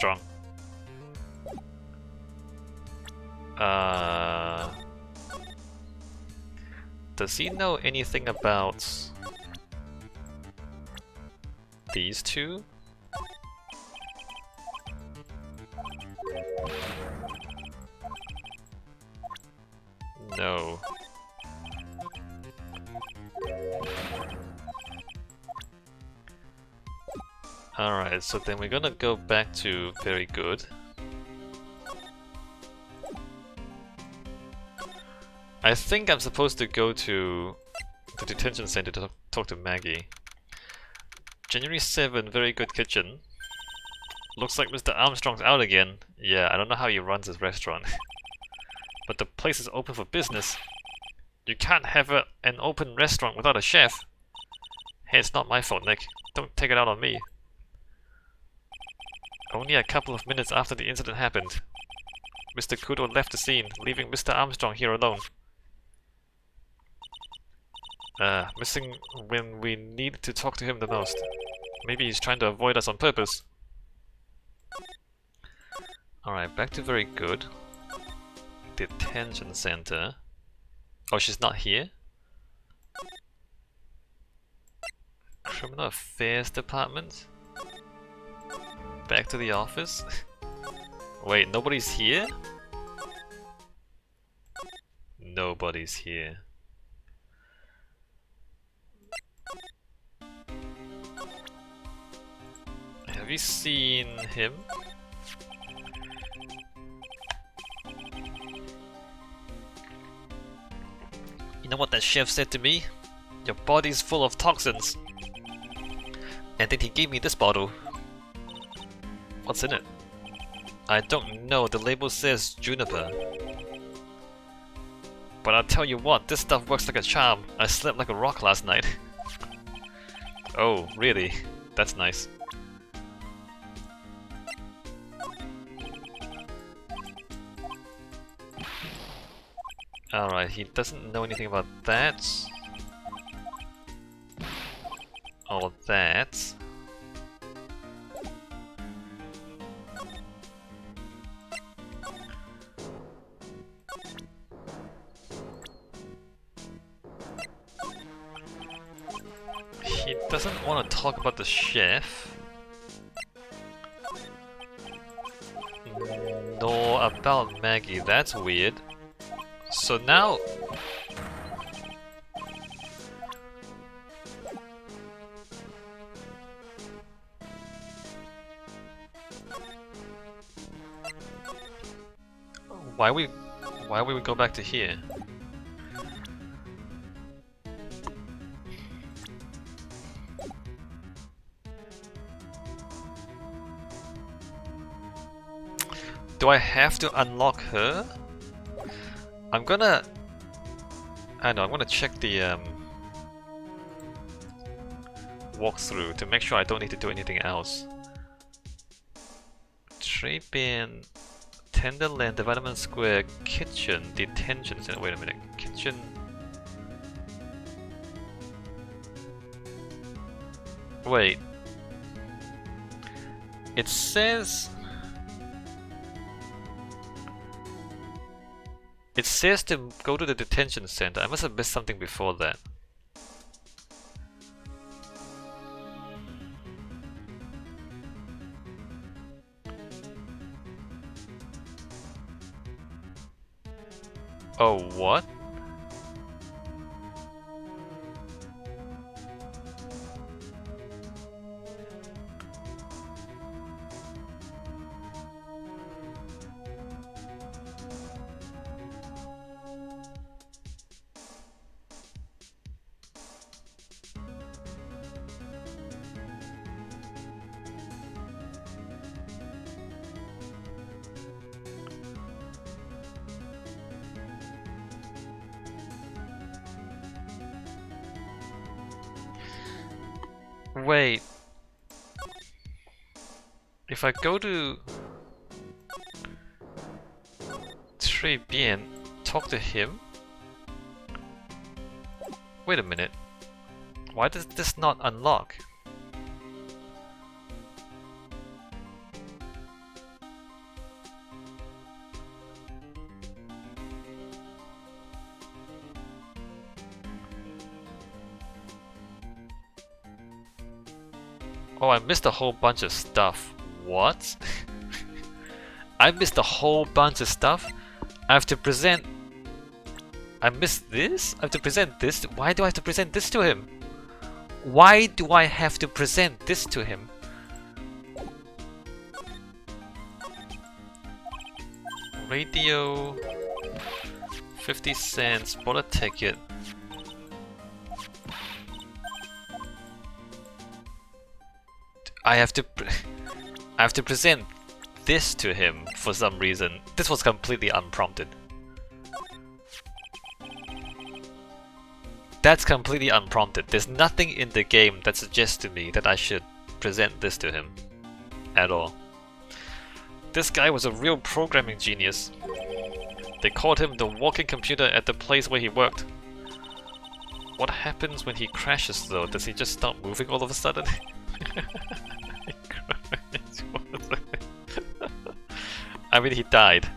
Strong. Does he know anything about these two? No. Alright, so then we're gonna go back to very good. I think I'm supposed to go to the detention center to talk to Maggie. January 7, very good kitchen. Looks like Mr. Armstrong's out again. Yeah, I don't know how he runs his restaurant. But the place is open for business. You can't have an open restaurant without a chef. Hey, it's not my fault, Nick. Don't take it out on me. Only a couple of minutes after the incident happened, Mr. Kudo left the scene, leaving Mr. Armstrong here alone. Missing when we need to talk to him the most. Maybe he's trying to avoid us on purpose. Alright, back to very good. Detention center. Oh, she's not here? Criminal Affairs Department? Back to the office? Wait, nobody's here? Nobody's here. Have you seen him? You know what that chef said to me? Your body's full of toxins. And then he gave me this bottle. What's in it? I don't know, the label says juniper. But I'll tell you what, this stuff works like a charm. I slept like a rock last night. Oh, really? That's nice. Alright, he doesn't know anything about that. Or that. He doesn't want to talk about the chef. Nor about Maggie, that's weird. So now... Why would we go back to here? Do I have to unlock her? I'm gonna... I know, I'm gonna check the walkthrough to make sure I don't need to do anything else. Trade bin, Tenderland, Development Square, Kitchen, Detention Center. Wait a minute, Kitchen... Wait. It says... It says to go to the detention center. I must have missed something before that. Oh, what? Wait. If I go to Trade bin, talk to him? Wait a minute. Why does this not unlock? Oh, I missed a whole bunch of stuff. What? I missed a whole bunch of stuff? I have to present... I missed this? I have to present this? Why do I have to present this to him? Why do I have to present this to him? Radio... 50 cents, bought a ticket. I have to present this to him for some reason. This was completely unprompted. That's completely unprompted. There's nothing in the game that suggests to me that I should present this to him at all. This guy was a real programming genius. They called him the walking computer at the place where he worked. What happens when he crashes though? Does he just start moving all of a sudden? I mean, he died,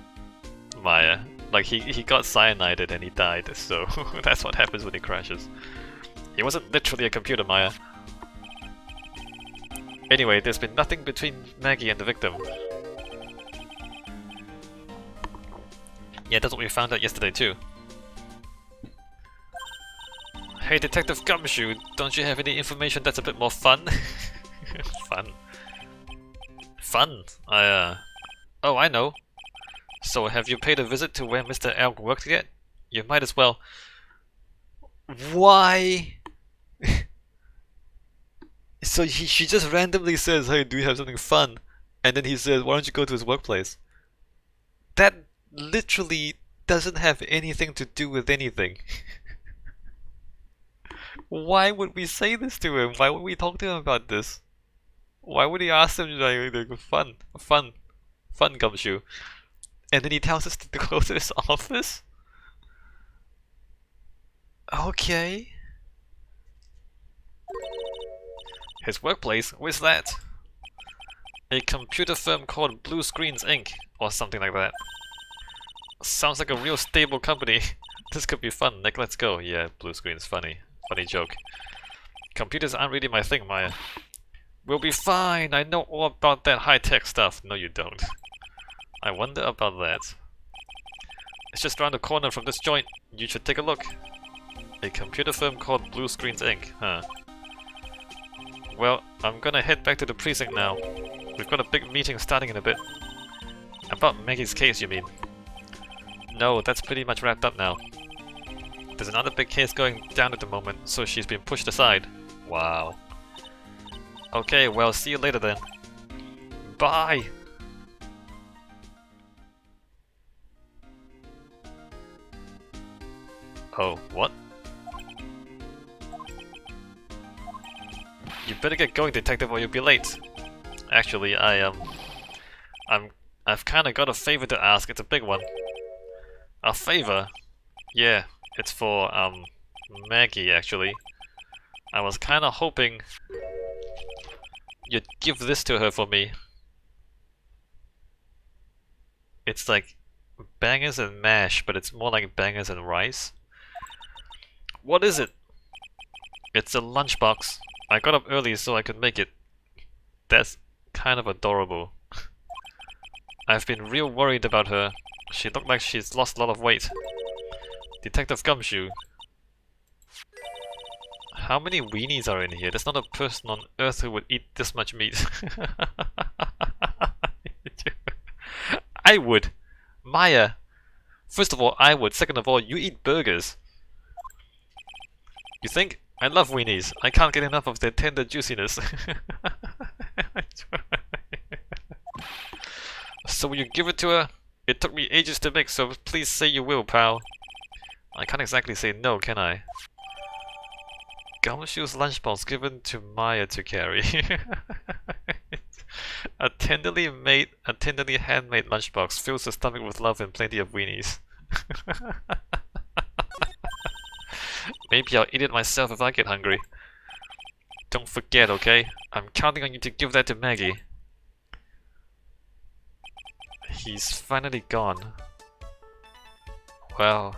Maya. Like, he got cyanided and he died, so that's what happens when he crashes. He wasn't literally a computer, Maya. Anyway, there's been nothing between Maggie and the victim. Yeah, that's what we found out yesterday too. Hey, Detective Gumshoe, don't you have any information that's a bit more fun? Fun. Fun? Oh, I know. So, have you paid a visit to where Mr. Elg worked yet? You might as well. Why? So she just randomly says, hey, do you have something fun? And then he says, why don't you go to his workplace? That literally doesn't have anything to do with anything. Why would we say this to him? Why would we talk to him about this? Why would he ask him, like, fun, Gumshoe? And then he tells us to go to his office? Okay. His workplace? Where's that? A computer firm called Blue Screens Inc. or something like that. Sounds like a real stable company. This could be fun. Nick, let's go. Yeah, Blue Screen's funny. Funny joke. Computers aren't really my thing, Maya. We'll be fine. I know all about that high-tech stuff. No, you don't. I wonder about that. It's just around the corner from this joint. You should take a look. A computer firm called Blue Screens Inc. Huh. Well, I'm gonna head back to the precinct now. We've got a big meeting starting in a bit. About Maggie's case, you mean? No, that's pretty much wrapped up now. There's another big case going down at the moment, so she's been pushed aside. Wow. Okay, well, see you later then. Bye! Oh, what? You better get going, detective, or you'll be late. Actually, I've kinda got a favor to ask. It's a big one. A favor? Yeah, it's for, Maggie, actually. I was kinda hoping you'd give this to her for me. It's like bangers and mash, but it's more like bangers and rice. What is it? It's a lunchbox. I got up early so I could make it. That's kind of adorable. I've been real worried about her. She looked like she's lost a lot of weight. Detective Gumshoe. How many weenies are in here? There's not a person on Earth who would eat this much meat. I would. Maya. First of all, I would. Second of all, you eat burgers. You think? I love weenies. I can't get enough of their tender juiciness. So will you give it to her? It took me ages to make, so please say you will, pal. I can't exactly say no, can I? Gumshoe's lunchbox given to Maya to carry. A tenderly handmade lunchbox fills the stomach with love and plenty of weenies. Maybe I'll eat it myself if I get hungry. Don't forget, okay? I'm counting on you to give that to Maggie. He's finally gone. Well...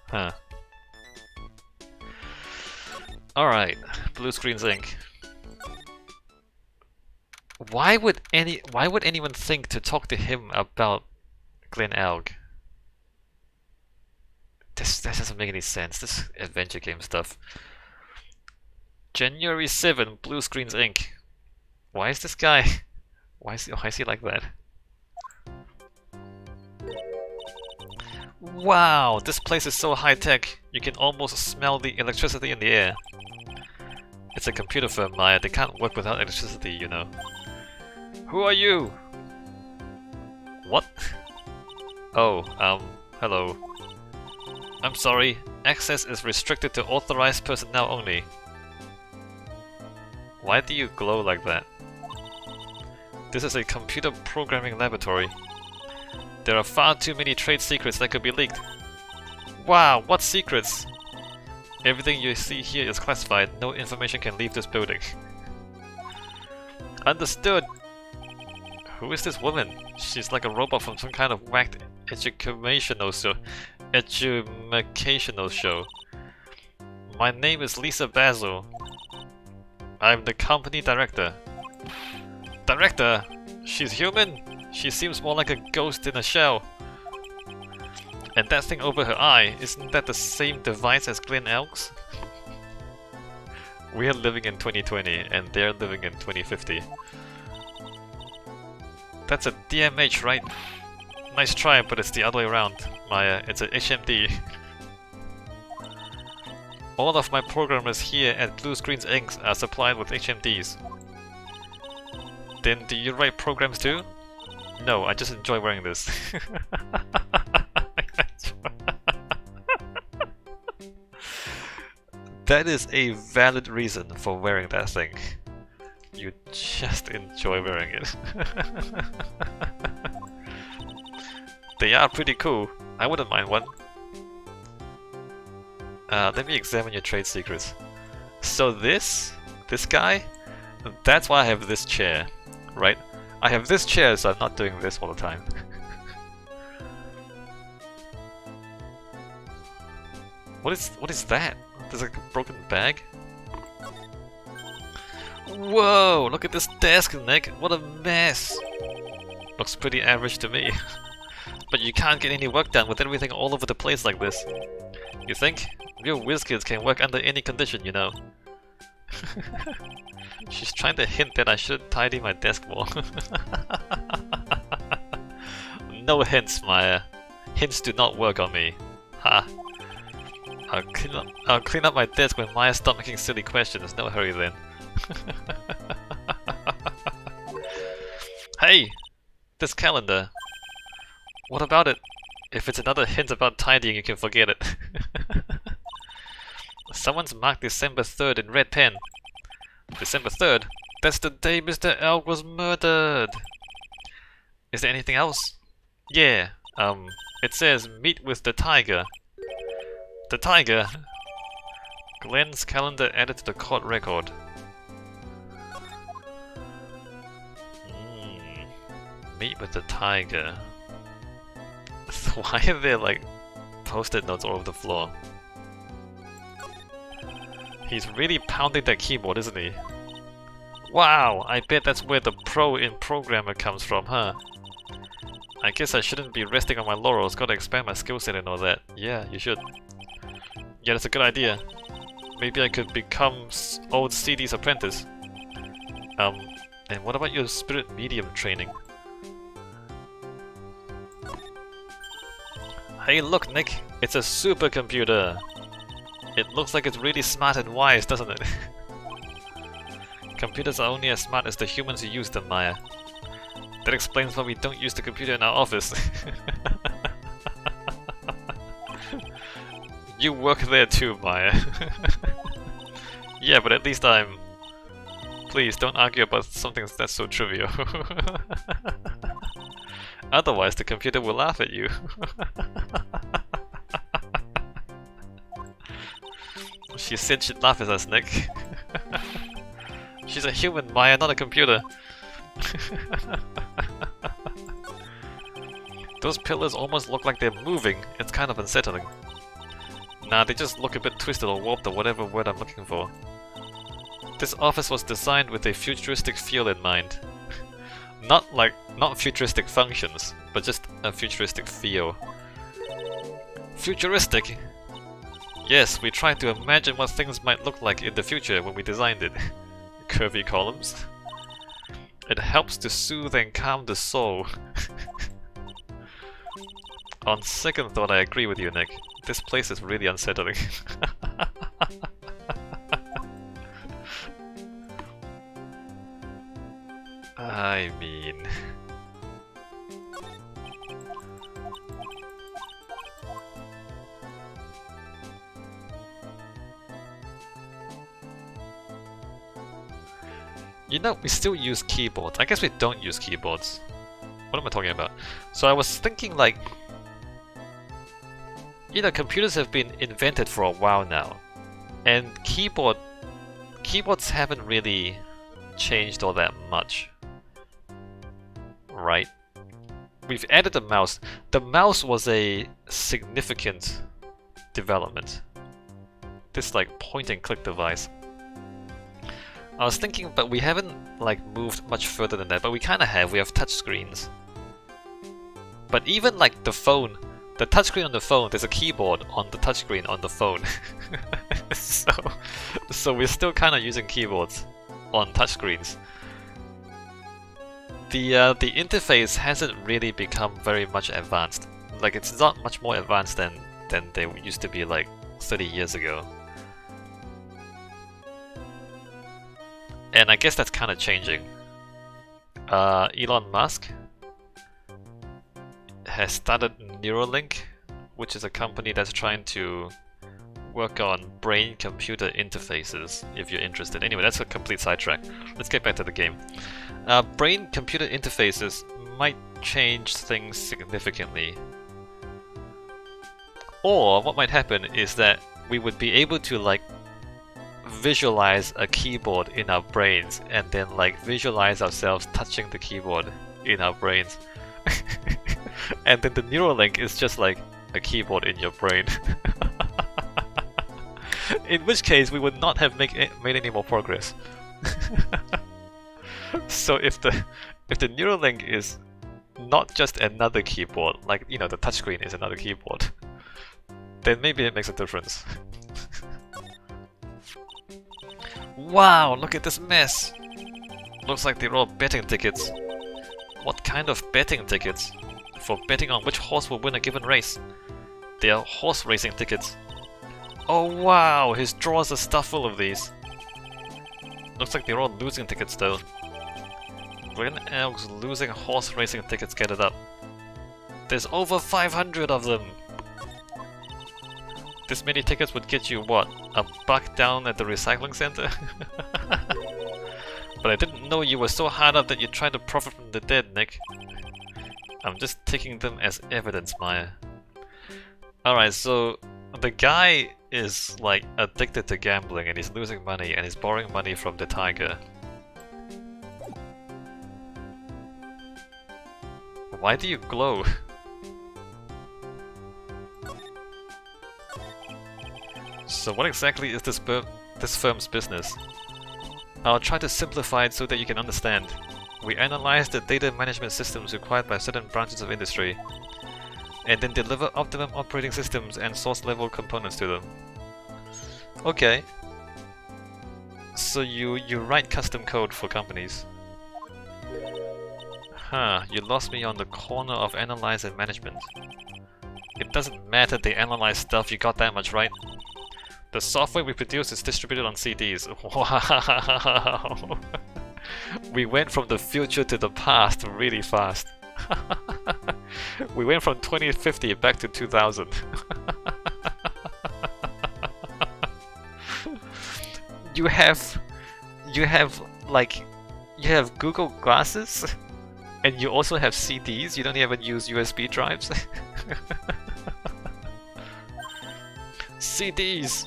Huh. Alright, Blue Screens Inc. Why would anyone think to talk to him about Mr Elg? That doesn't make any sense. This adventure game stuff. January 7, Blue Screens Inc. Why is this guy? Why is he like that? Wow, this place is so high tech. You can almost smell the electricity in the air. It's a computer firm, Maya. They can't work without electricity, you know. Who are you? What? Oh, hello. I'm sorry. Access is restricted to authorized personnel only. Why do you glow like that? This is a computer programming laboratory. There are far too many trade secrets that could be leaked. Wow, what secrets? Everything you see here is classified. No information can leave this building. Understood! Who is this woman? She's like a robot from some kind of whacked educational show. My name is Lisa Basil. I'm the company director. Director? She's human? She seems more like a ghost in a shell. And that thing over her eye, isn't that the same device as Mr Elg's? We're living in 2020 and they're living in 2050. That's a DMH, right? Nice try, but it's the other way around, Maya. It's a HMD. All of my programmers here at Blue Screens Inc. are supplied with HMDs. Then do you write programs too? No, I just enjoy wearing this. That is a valid reason for wearing that thing. You just enjoy wearing it. They are pretty cool. I wouldn't mind one. Let me examine your trade secrets. So this guy, that's why I have this chair, right? I have this chair so I'm not doing this all the time. What is that? There's like a broken bag? Whoa, look at this desk, Nick. What a mess. Looks pretty average to me. But you can't get any work done with everything all over the place like this. You think? Real WizKids can work under any condition, you know. She's trying to hint that I should tidy my desk more. No hints, Maya. Hints do not work on me. Ha. I'll clean up my desk when Maya stops making silly questions. No hurry then. Hey! This calendar. What about it? If it's another hint about tidying, you can forget it. Someone's marked December 3rd in red pen. December 3rd? That's the day Mr. Elg was murdered! Is there anything else? Yeah, it says meet with the tiger. The tiger? Glenn's calendar added to the court record. Meet with the tiger. Why are there like post-it notes all over the floor? He's really pounding that keyboard, isn't he? Wow, I bet that's where the pro in programmer comes from, huh? I guess I shouldn't be resting on my laurels, gotta expand my skill set and all that. Yeah, you should. Yeah, that's a good idea. Maybe I could become old CD's apprentice. And what about your spirit medium training? Hey look, Nick! It's a supercomputer! It looks like it's really smart and wise, doesn't it? Computers are only as smart as the humans who use them, Maya. That explains why we don't use the computer in our office. You work there too, Maya. Yeah, but at least I'm... Please, don't argue about something that's so trivial. Otherwise, the computer will laugh at you. She said she'd laugh at us, Nick. She's a human, Maya, not a computer. Those pillars almost look like they're moving. It's kind of unsettling. Nah, they just look a bit twisted or warped or whatever word I'm looking for. This office was designed with a futuristic feel in mind. Not futuristic functions, but just a futuristic feel. Futuristic? Yes, we tried to imagine what things might look like in the future when we designed it. Curvy columns. It helps to soothe and calm the soul. On second thought, I agree with you, Nick. This place is really unsettling. I mean... You know, we still use keyboards. I guess we don't use keyboards. What am I talking about? So I was thinking like... You know, computers have been invented for a while now. And keyboards haven't really changed all that much. Right? We've added a mouse. The mouse was a significant development. This like point and click device. I was thinking, but we haven't like moved much further than that, but we kinda have. We have touchscreens. But even like the phone, the touchscreen on the phone, there's a keyboard on the touchscreen on the phone. so we're still kinda using keyboards on touchscreens. The interface hasn't really become very much advanced. Like it's not much more advanced than they used to be like 30 years ago. And I guess that's kind of changing. Elon Musk has started Neuralink, which is a company that's trying to work on brain-computer interfaces, if you're interested. Anyway, that's a complete sidetrack. Let's get back to the game. Brain-computer interfaces might change things significantly. Or what might happen is that we would be able to like visualize a keyboard in our brains and then like visualize ourselves touching the keyboard in our brains. And then the Neuralink is just like a keyboard in your brain. In which case we would not have made any more progress. So if the Neuralink is not just another keyboard, like you know the touchscreen is another keyboard, then maybe it makes a difference. Wow, look at this mess! Looks like they're all betting tickets. What kind of betting tickets? For betting on which horse will win a given race. They are horse racing tickets. Oh wow, his drawers are stuffed full of these. Looks like they're all losing tickets though. Mr Elg's losing horse racing tickets, get it up. There's over 500 of them! This many tickets would get you what? $1 down at the recycling center? But I didn't know you were so hard up that you tried to profit from the dead, Nick. I'm just taking them as evidence, Maya. Alright, so the guy is like addicted to gambling and he's losing money and he's borrowing money from the tiger. Why do you glow? So what exactly is this firm's business? I'll try to simplify it so that you can understand. We analyze the data management systems required by certain branches of industry, and then deliver optimum operating systems and source level components to them. Okay. So you write custom code for companies. Huh, you lost me on the corner of analyze and management. It doesn't matter they analyze stuff, you got that much right. The software we produce is distributed on CDs. Wow! We went from the future to the past really fast. We went from 2050 back to 2000. You have Google Glasses, and you also have CDs. You don't even use USB drives. CDs.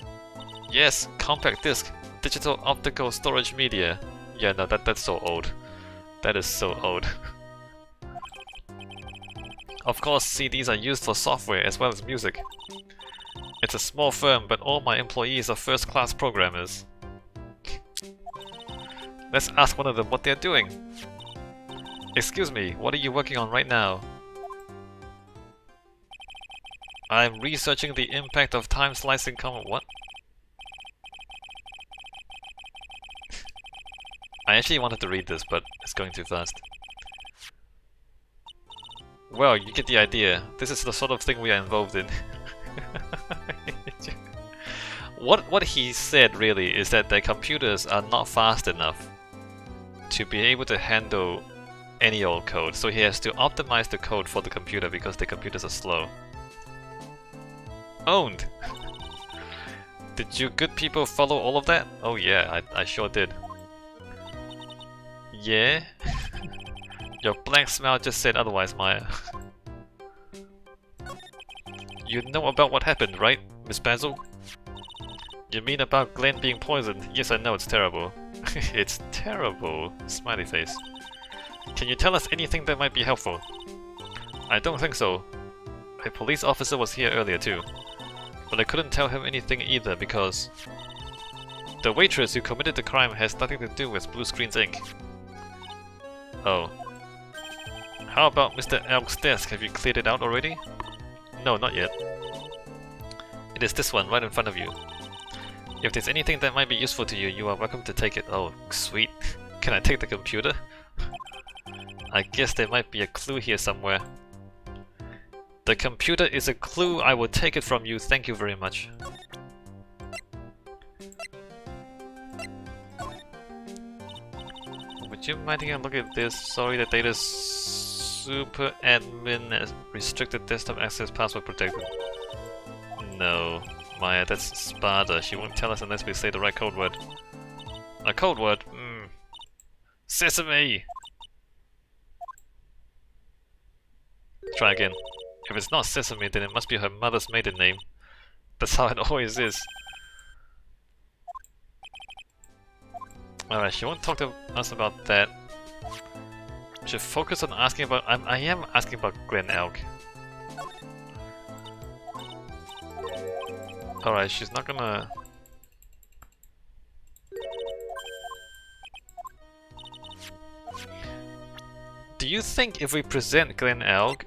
Yes, compact disc, digital optical storage media. Yeah, no, that's so old. That is so old. Of course, CDs are used for software as well as music. It's a small firm, but all my employees are first-class programmers. Let's ask one of them what they're doing. Excuse me, what are you working on right now? I'm researching the impact of time slicing comment. What? I actually wanted to read this, but it's going too fast. Well, you get the idea. This is the sort of thing we are involved in. What he said really is that their computers are not fast enough to be able to handle any old code, so he has to optimize the code for the computer because the computers are slow. Owned! Did you good people follow all of that? Oh yeah, I sure did. Yeah? Your blank smile just said otherwise, Maya. You know about what happened, right, Miss Basil? You mean about Glenn being poisoned? Yes, I know, it's terrible. It's terrible. Smiley face. Can you tell us anything that might be helpful? I don't think so. A police officer was here earlier too. But I couldn't tell him anything either because the waitress who committed the crime has nothing to do with Blue Screens Inc. Oh. How about Mr. Elg's desk? Have you cleared it out already? No, not yet. It is this one, right in front of you. If there's anything that might be useful to you, you are welcome to take it. Oh, sweet. Can I take the computer? I guess there might be a clue here somewhere. The computer is a clue. I will take it from you. Thank you very much. Would you mind taking a look at this? Sorry, the data's super admin restricted desktop access password protected. No, Maya, that's Sparta. She won't tell us unless we say the right code word. A code word? Sesame! Try again. If it's not Sesame, then it must be her mother's maiden name. That's how it always is. Alright, she won't talk to us about that. We should focus on asking about... I am asking about Glen Elg. Alright, she's not gonna... Do you think if we present Glen Elg,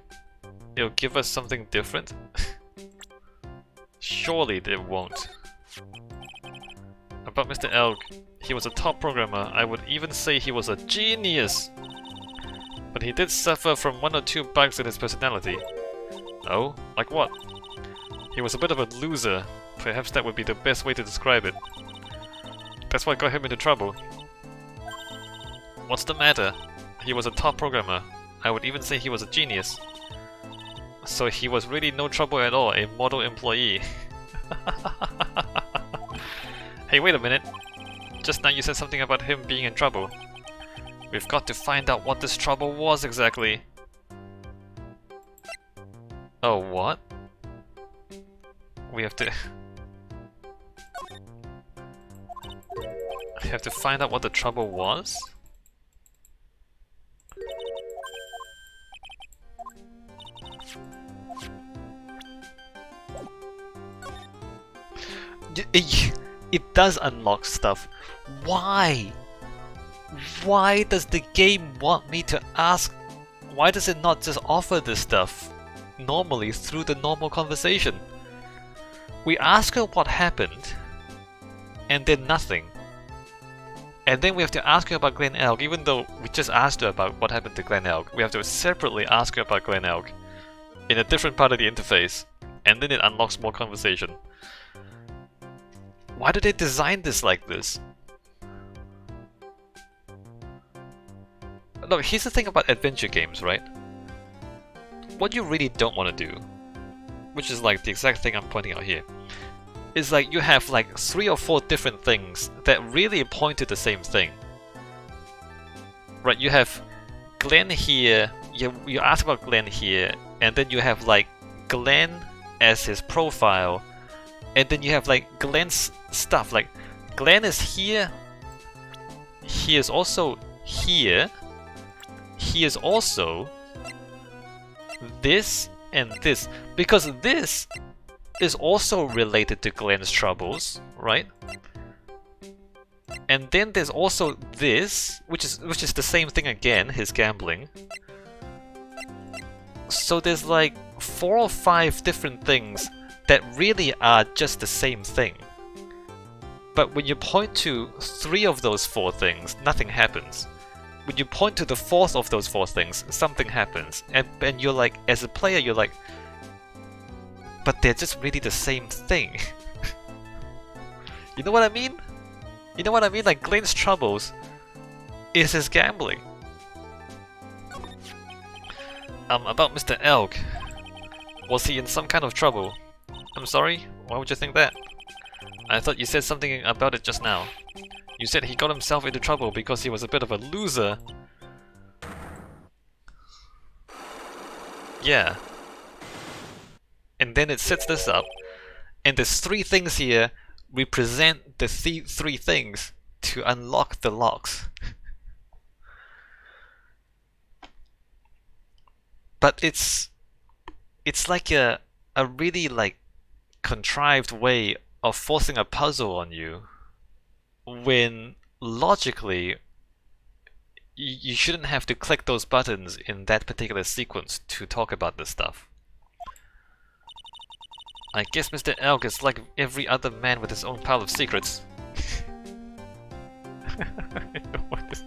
it'll give us something different? Surely they won't. About Mr. Elg, he was a top programmer. I would even say he was a genius! But he did suffer from one or two bugs in his personality. Oh? Like what? He was a bit of a loser. Perhaps that would be the best way to describe it. That's what got him into trouble. What's the matter? He was a top programmer. I would even say he was a genius. So he was really no trouble at all, a model employee. Hey, wait a minute. Just now you said something about him being in trouble. We've got to find out what this trouble was exactly. Oh, what? We have to... We have to find out what the trouble was? It does unlock stuff. Why? Why does the game want me to ask? Why does it not just offer this stuff normally through the normal conversation? We ask her what happened, and then nothing. And then we have to ask her about Glen Elg, even though we just asked her about what happened to Glen Elg. We have to separately ask her about Glen Elg in a different part of the interface, and then it unlocks more conversation. Why did they design this like this? Look, here's the thing about adventure games, right? What you really don't want to do, which is like the exact thing I'm pointing out here, is like you have like 3 or 4 different things that really point to the same thing. Right, you have Glenn here, you ask about Glenn here, and then you have like Glenn as his profile, and then you have like Glenn's stuff, like Glenn is here, he is also here, he is also this and this, because this is also related to Glenn's troubles, right? And then there's also this, which is the same thing again, his gambling. So there's like 4 or 5 different things that really are just the same thing. But when you point to 3 of those 4 things, nothing happens. When you point to the 4th of those 4 things, something happens. And you're like, as a player, you're like, but they're just really the same thing. You know what I mean? You know what I mean? Like, Glenn's troubles is his gambling. About Mr. Elg. Was he in some kind of trouble? I'm sorry? Why would you think that? I thought you said something about it just now. You said he got himself into trouble because he was a bit of a loser. Yeah. And then it sets this up, and there's 3 things here represent the 3 things to unlock the locks. But it's like a really like contrived way of forcing a puzzle on you when logically you shouldn't have to click those buttons in that particular sequence to talk about this stuff. I guess Mr. Elg is like every other man with his own pile of secrets. What is